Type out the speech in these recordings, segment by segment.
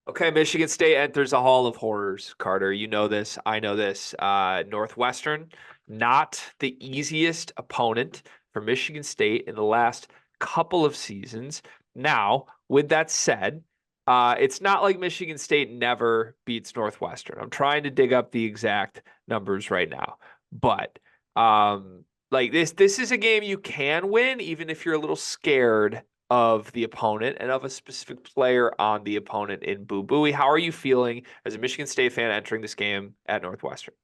Okay, Michigan State enters a hall of horrors, Carter. You know this. I know this. Northwestern, not the easiest opponent for Michigan State in the last couple of seasons. Now, with that said, it's not like Michigan State never beats Northwestern. I'm trying to dig up the exact numbers right now, but like this is a game you can win, even if you're a little scared of the opponent and of a specific player on the opponent in Boo Buie. How are you feeling as a Michigan State fan entering this game at Northwestern?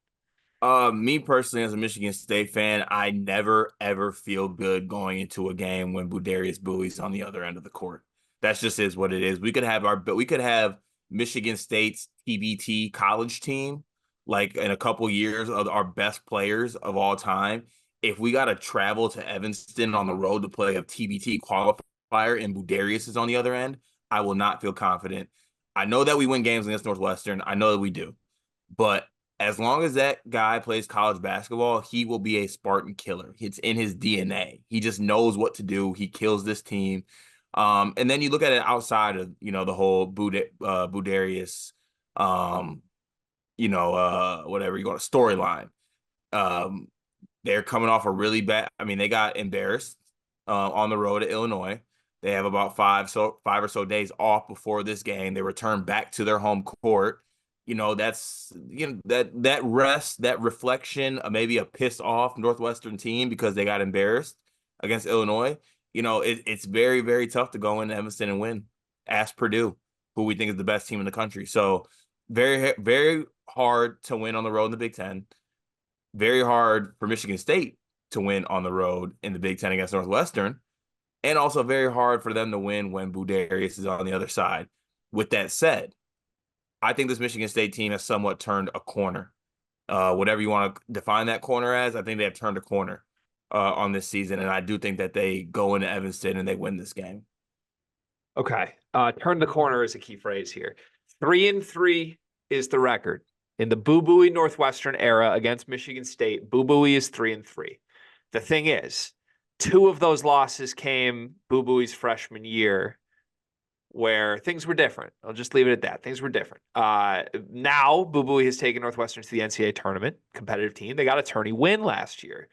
Me personally, as a Michigan State fan, I never ever feel good going into a game when Budarius Bowie's on the other end of the court. That's just is what it is. We could have Michigan State's TBT college team, like in a couple years, of our best players of all time. If we got to travel to Evanston on the road to play a TBT qualifier and Budarius is on the other end, I will not feel confident. I know that we win games against Northwestern. I know that we do, but as long as that guy plays college basketball, he will be a Spartan killer. It's in his DNA. He just knows what to do. He kills this team. And then you look at it outside of, the whole Budarius, um, whatever you want, a storyline. Um, they're coming off a really bad. I mean, they got embarrassed on the road at Illinois. They have about five or so days off before this game. They return back to their home court. That's that rest, that reflection, maybe a pissed off Northwestern team because they got embarrassed against Illinois. It's very, very tough to go into Evanston and win. Ask Purdue, who we think is the best team in the country. So very, very hard to win on the road in the Big Ten. Very hard for Michigan State to win on the road in the Big Ten against Northwestern, and also very hard for them to win when Budarius is on the other side. With that said, I think this Michigan State team has somewhat turned a corner. Whatever you want to define that corner as, I think they have turned a corner on this season, and I do think that they go into Evanston and they win this game. Okay. Turn the corner is a key phrase here. 3-3 is the record. In the Boo Buie Northwestern era against Michigan State, Boo Buie is 3-3. The thing is, two of those losses came Boo Buie's freshman year, where things were different. I'll just leave it at that. Things were different. Now, Boo Buie has taken Northwestern to the NCAA tournament, competitive team. They got a tourney win last year.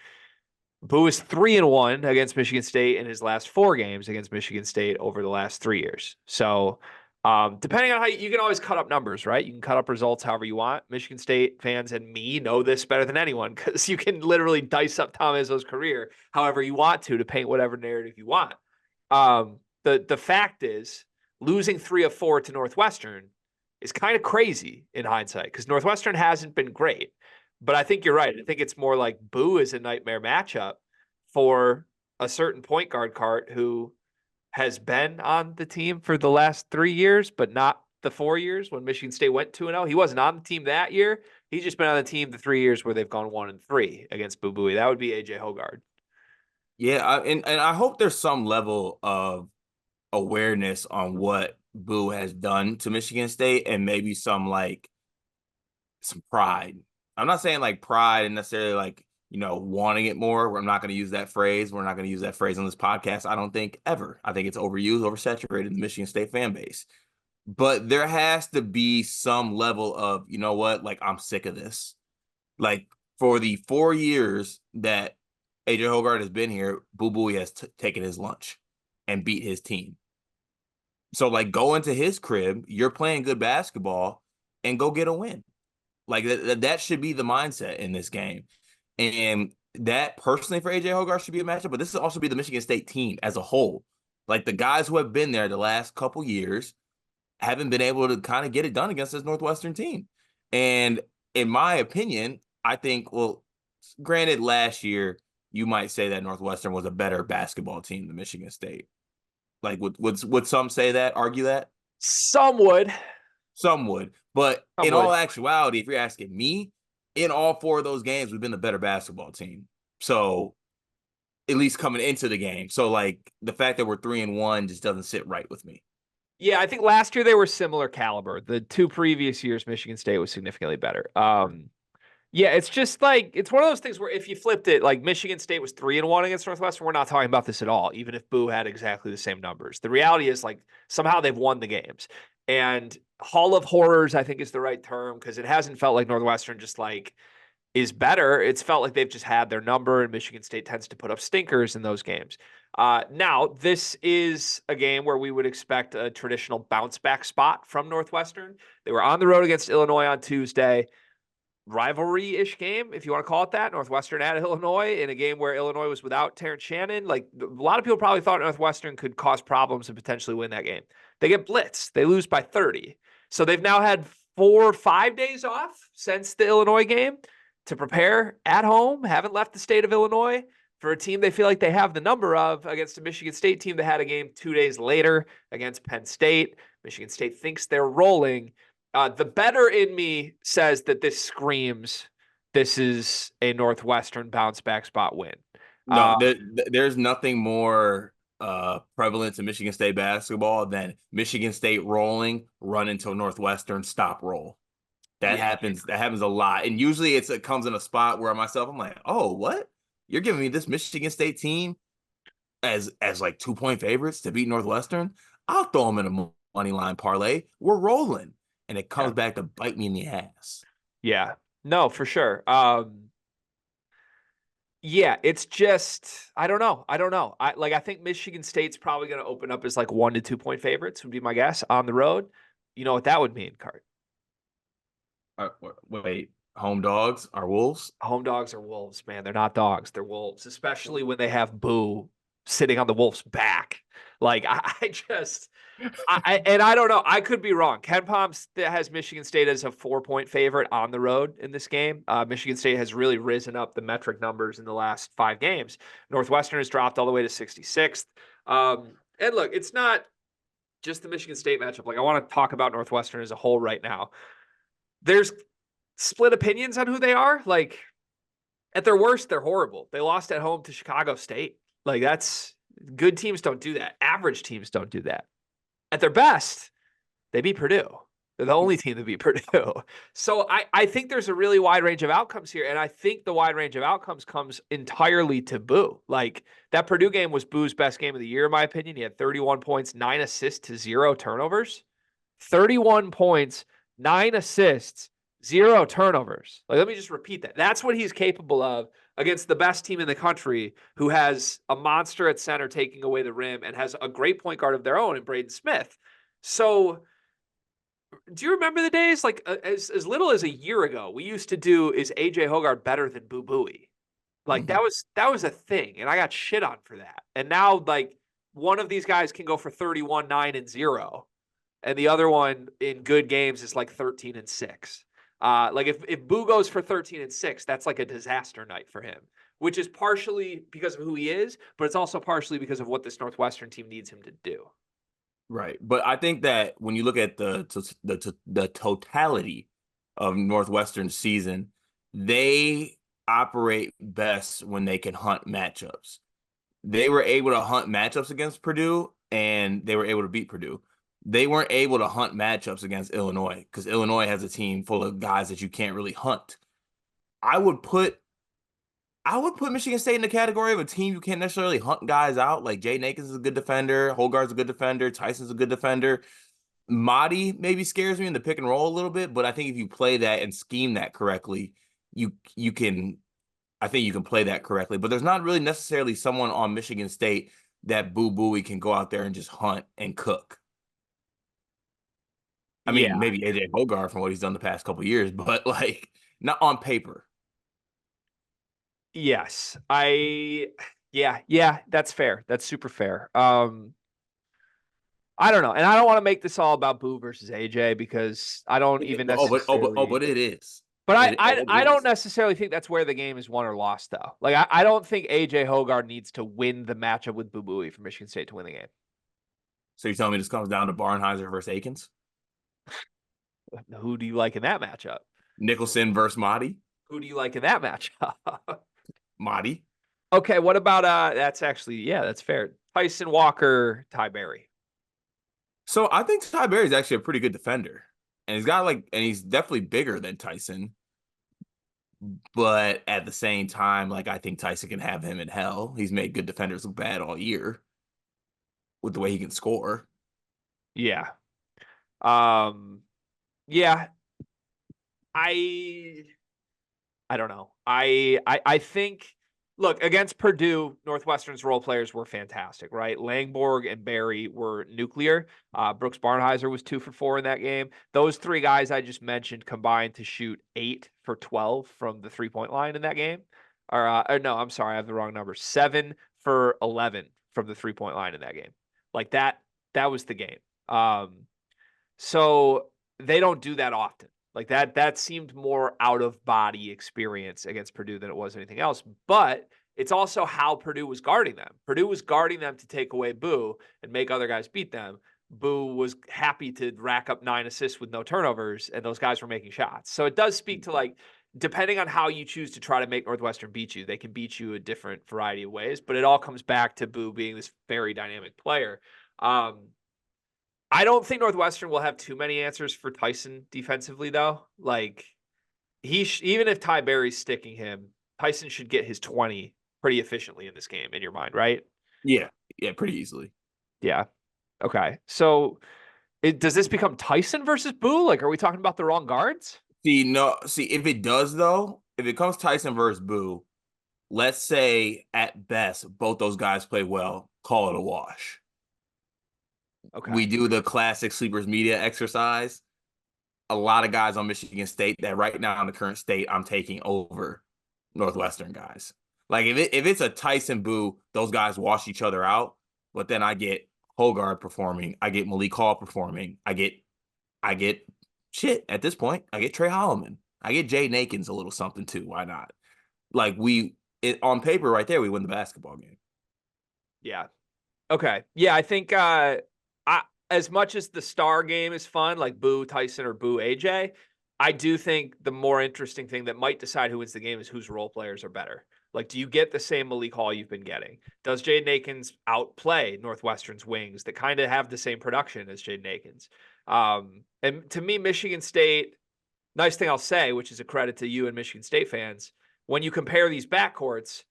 Boo is 3-1 against Michigan State in his last 4 games against Michigan State over the last 3 years. So, depending on how you can always cut up numbers, right? You can cut up results however you want. Michigan State fans and me know this better than anyone because you can literally dice up Tom Izzo's career however you want to paint whatever narrative you want. The fact is, losing 3 of 4 to Northwestern is kind of crazy in hindsight because Northwestern hasn't been great. But I think you're right. I think it's more like Boo is a nightmare matchup for a certain point guard, Cart, who has been on the team for the last 3 years, but not the 4 years when Michigan State went 2-0. He wasn't on the team that year. He's just been on the team the 3 years where they've gone 1-3 against Boo Buie. That would be AJ Hogard. Yeah, and I hope there's some level of awareness on what Boo has done to Michigan State and maybe some pride. I'm not saying like pride and necessarily like, wanting it more. I'm not going to use that phrase. We're not going to use that phrase on this podcast. I don't think ever. I think it's overused, oversaturated in the Michigan State fan base. But there has to be some level of, you know what, like I'm sick of this. Like for the 4 years that AJ Hogard has been here, Boo Buie has taken his lunch and beat his team. So like go into his crib, you're playing good basketball and go get a win. Like that should be the mindset in this game. And that personally for AJ Hogarth should be a matchup, but this will also be the Michigan State team as a whole. Like the guys who have been there the last couple years haven't been able to kind of get it done against this Northwestern team. And in my opinion, I think, well, granted, last year you might say that Northwestern was a better basketball team than Michigan State. Like would some say that, argue that? Some would. Some would. But Some in would. all actuality, if you're asking me, in all 4 of those games, we've been the better basketball team. So at least coming into the game. So like the fact that we're 3-1 just doesn't sit right with me. Yeah, I think last year they were similar caliber. The 2 previous years, Michigan State was significantly better. Yeah, it's just like it's one of those things where if you flipped it, like Michigan State was 3-1 against Northwestern, we're not talking about this at all, even if Boo had exactly the same numbers. The reality is like somehow they've won the games. And Hall of Horrors, I think is the right term, because it hasn't felt like Northwestern just like is better. It's felt like they've just had their number, and Michigan State tends to put up stinkers in those games. Now, this is a game where we would expect a traditional bounce back spot from Northwestern. They were on the road against Illinois on Tuesday. Rivalry-ish game, if you want to call it that. Northwestern at Illinois in a game where Illinois was without Terrence Shannon. Like, a lot of people probably thought Northwestern could cause problems and potentially win that game. They get blitzed. They lose by 30. So they've now had 4 or 5 days off since the Illinois game to prepare at home, haven't left the state of Illinois for a team they feel like they have the number of against a Michigan State team that had a game 2 days later against Penn State. Michigan State thinks they're rolling. The better in me says that this screams this is a Northwestern bounce back spot win. No, there's nothing more prevalent to Michigan State basketball than Michigan State rolling, run until Northwestern stop roll. That Yeah. happens. That happens a lot, and usually it comes in a spot where I'm like, oh, what? You're giving me this Michigan State team as like 2-point favorites to beat Northwestern? I'll throw them in a money line parlay. We're rolling, and it comes back to bite me in the ass. Yeah. No, for sure. Yeah, it's just I don't know. I think Michigan State's probably going to open up as like 1 to 2 point favorites would be my guess on the road. You know what that would mean, Cart? Wait, home dogs are Wolves? Home dogs are Wolves, man. They're not dogs. They're Wolves, especially when they have Boo sitting on the Wolves' back. Like I don't know. I could be wrong. Ken Palm has Michigan State as a 4-point favorite on the road in this game. Michigan State has really risen up the metric numbers in the last 5 games. Northwestern has dropped all the way to 66th. And look, it's not just the Michigan State matchup. Like, I want to talk about Northwestern as a whole right now. There's split opinions on who they are. Like, at their worst, they're horrible. They lost at home to Chicago State. Like, that's good teams don't do that. Average teams don't do that. At their best, they beat Purdue. They're the only team that beat Purdue. So I think there's a really wide range of outcomes here. And I think the wide range of outcomes comes entirely to Boo. Like, that Purdue game was Boo's best game of the year, in my opinion. He had 31 points, 9 assists to 0 turnovers. 31 points, 9 assists, 0 turnovers. Like, let me just repeat that. That's what he's capable of against the best team in the country, who has a monster at center taking away the rim and has a great point guard of their own in Braden Smith. So do you remember the days, like as little as a year ago, we used to do, is AJ Hoggard better than Boo Buie? Like, that was a thing, and I got shit on for that. And now, like, one of these guys can go for 31, 9, and 0. And the other one in good games is like 13 and 6. Like, if Boo goes for 13 and 6, that's like a disaster night for him, which is partially because of who he is, but it's also partially because of what this Northwestern team needs him to do. Right. But I think that when you look at the totality of Northwestern's season, they operate best when they can hunt matchups. They were able to hunt matchups against Purdue, and they were able to beat Purdue. They weren't able to hunt matchups against Illinois because Illinois has a team full of guys that you can't really hunt. I would put Michigan State in the category of a team you can't necessarily hunt guys out. Like, Jay Nakins is a good defender, Holgard's a good defender, Tyson's a good defender. Mahdi maybe scares me in the pick and roll a little bit, but I think if you play that and scheme that correctly, you can play that correctly. But there's not really necessarily someone on Michigan State that Boo Buie can go out there and just hunt and cook. I mean, maybe AJ Hoggard from what he's done the past couple of years, but like, not on paper. Yes. That's fair. That's super fair. I don't know. And I don't want to make this all about Boo versus AJ, because I don't even necessarily. But it is. But I don't necessarily think that's where the game is won or lost, though. Like, I don't think AJ Hoggard needs to win the matchup with Boo Buie for Michigan State to win the game. So you're telling me this comes down to Barnheiser versus Akins? Who do you like in that matchup? Nicholson versus Mahdi? Who do you like in that matchup? Mahdi. Okay, what about that's actually, that's fair. Tyson Walker, Ty Berry. So I think Ty Berry is actually a pretty good defender. And he's definitely bigger than Tyson. But at the same time, like, I think Tyson can have him in hell. He's made good defenders look bad all year with the way he can score. Yeah. Yeah, I I don't know. I think look, against Purdue, Northwestern's role players were fantastic, right? Langborg and Barry were nuclear. Brooks Barnheiser was 2 for 4 in that game. Those three guys I just mentioned combined to shoot 8 for 12 from the 3-point line in that game. Or no, I'm sorry, I have the wrong number. 7 for 11 from the 3-point line in that game. Like that was the game. So they don't do that often. Like that seemed more out of body experience against Purdue than it was anything else. But it's also how Purdue was guarding them. Purdue was guarding them to take away Boo and make other guys beat them. Boo was happy to rack up 9 assists with no turnovers, and those guys were making shots. So it does speak to, like, depending on how you choose to try to make Northwestern beat you, they can beat you a different variety of ways. But it all comes back to Boo being this very dynamic player. I don't think Northwestern will have too many answers for Tyson defensively, though. Like, even if Ty Berry's sticking him, Tyson should get his 20 pretty efficiently in this game, in your mind, right? Yeah, pretty easily. Yeah. Okay. So does this become Tyson versus Boo? Like, are we talking about the wrong guards? See, if it does though, if it comes Tyson versus Boo, let's say at best both those guys play well, call it a wash. Okay. We do the classic sleepers media exercise. A lot of guys on Michigan State that right now in the current state I'm taking over Northwestern guys. Like if it's a Tyson Boo, those guys wash each other out. But then I get Hogard performing, I get Malik Hall performing, I get shit at this point. I get Trey Holloman, I get Jay Nakins a little something too. Why not? Like on paper right there, we win the basketball game. Yeah. Okay. Yeah, I think as much as the star game is fun, like Boo Tyson or Boo AJ, I do think the more interesting thing that might decide who wins the game is whose role players are better. Like, do you get the same Malik Hall you've been getting? Does Jaden Akins outplay Northwestern's wings that kind of have the same production as Jaden Akins? And to me, Michigan State, nice thing I'll say, which is a credit to you and Michigan State fans, when you compare these backcourts,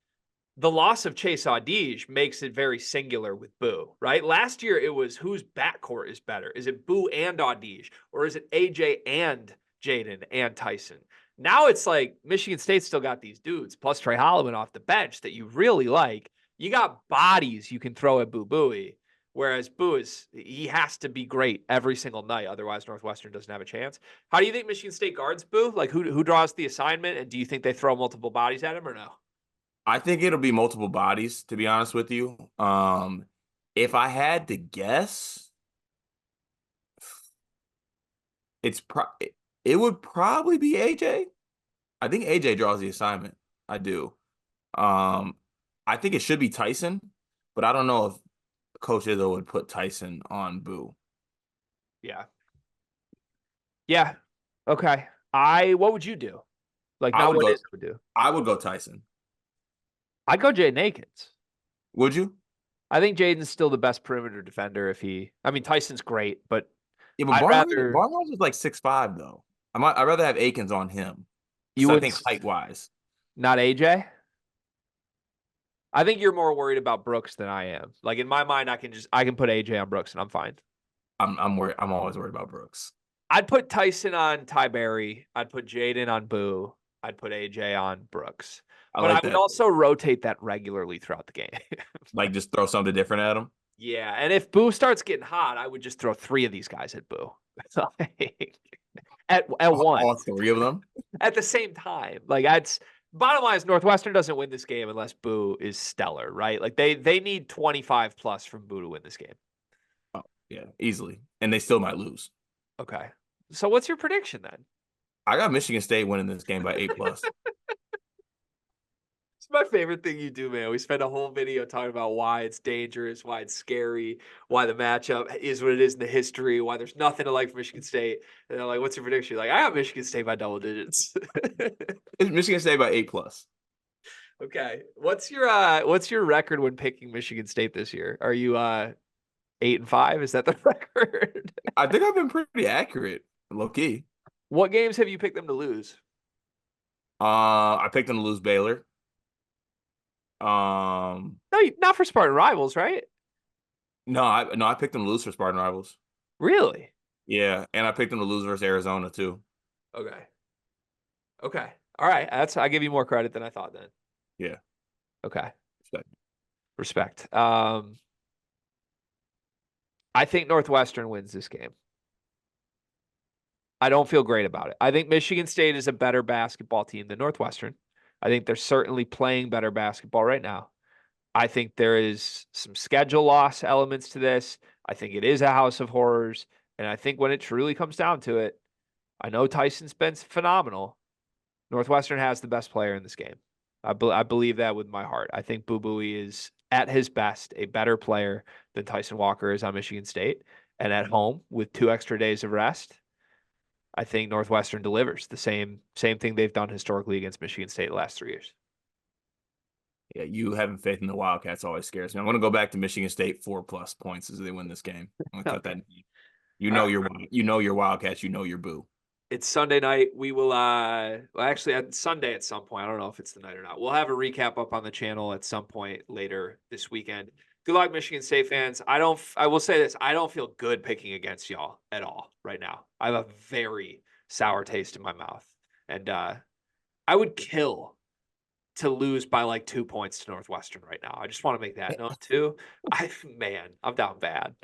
the loss of Chase Audige makes it very singular with Boo, right? Last year, it was whose backcourt is better? Is it Boo and Audige? Or is it AJ and Jaden and Tyson? Now it's like Michigan State still got these dudes, plus Trey Holloman off the bench that you really like. You got bodies you can throw at Boo Booey, whereas Boo he has to be great every single night. Otherwise, Northwestern doesn't have a chance. How do you think Michigan State guards Boo? Like, who draws the assignment? And do you think they throw multiple bodies at him or no? I think it'll be multiple bodies, to be honest with you. If I had to guess, it would probably be AJ. I think AJ draws the assignment. I do. I think it should be Tyson, but I don't know if Coach Izzo would put Tyson on Boo. Yeah. Yeah. Okay. What would you do? Like, I not would what go. Izzo would do. I would go Tyson. I'd go Jaden Akins. Would you? I think Jaden's still the best perimeter defender I mean, Tyson's great, but Yeah, but I'd rather Barnhart is like 6'5" though. I'd rather have Akins on him. you So I would think height wise. not AJ. I think you're more worried about Brooks than I am. Like, in my mind, I can put AJ on Brooks and I'm fine. I'm worried. I'm always worried about Brooks. I'd put Tyson on Ty Berry. I'd put Jaden on Boo. I'd put AJ on Brooks. I But like I would that. also rotate that regularly throughout the game. Like just throw something different at him. Yeah, and if Boo starts getting hot, I would just throw 3 of these guys at Boo. Like, at once. All 3 of them. At the same time. Like, bottom line is Northwestern doesn't win this game unless Boo is stellar, right? Like, they need 25 plus from Boo to win this game. Oh, yeah, easily. And they still might lose. Okay. So what's your prediction then? I got Michigan State winning this game by 8+. It's my favorite thing you do, man. We spend a whole video talking about why it's dangerous, why it's scary, why the matchup is what it is in the history, why there's nothing to like for Michigan State. And they're like, what's your prediction? Like, I got Michigan State by double digits. It's Michigan State by 8+. Okay. What's your record when picking Michigan State this year? Are you 8-5? Is that the record? I think I've been pretty accurate, low key. What games have you picked them to lose? I picked them to lose Baylor. No, not for Spartan Rivals, right? No, I picked them to lose for Spartan Rivals. Really? Yeah, and I picked them to lose versus Arizona too. Okay. Okay. All right. I give you more credit than I thought then. Yeah. Okay. Respect. Respect. I think Northwestern wins this game. I don't feel great about it. I think Michigan State is a better basketball team than Northwestern. I think they're certainly playing better basketball right now. I think there is some schedule loss elements to this. I think it is a house of horrors. And I think when it truly comes down to it, I know Tyson's been phenomenal. Northwestern has the best player in this game. I believe that with my heart. I think Boo Buie is at his best a better player than Tyson Walker is on Michigan State. And at home with 2 extra days of rest, I think Northwestern delivers the same thing they've done historically against Michigan State the last 3 years. Yeah, you having faith in the Wildcats always scares me. I'm going to go back to Michigan Sate 4+ points as they win this game. I'm going to cut Okay. that. You All know right. your Wildcats. You know your Boo. It's Sunday night. We will well, actually at Sunday at some point. I don't know if it's the night or not. We'll have a recap up on the channel at some point later this weekend. Good luck, Michigan State fans. I will say this. I don't feel good picking against y'all at all right now. I have a very sour taste in my mouth. And I would kill to lose by like 2 points to Northwestern right now. I just want to make that note too. I'm down bad.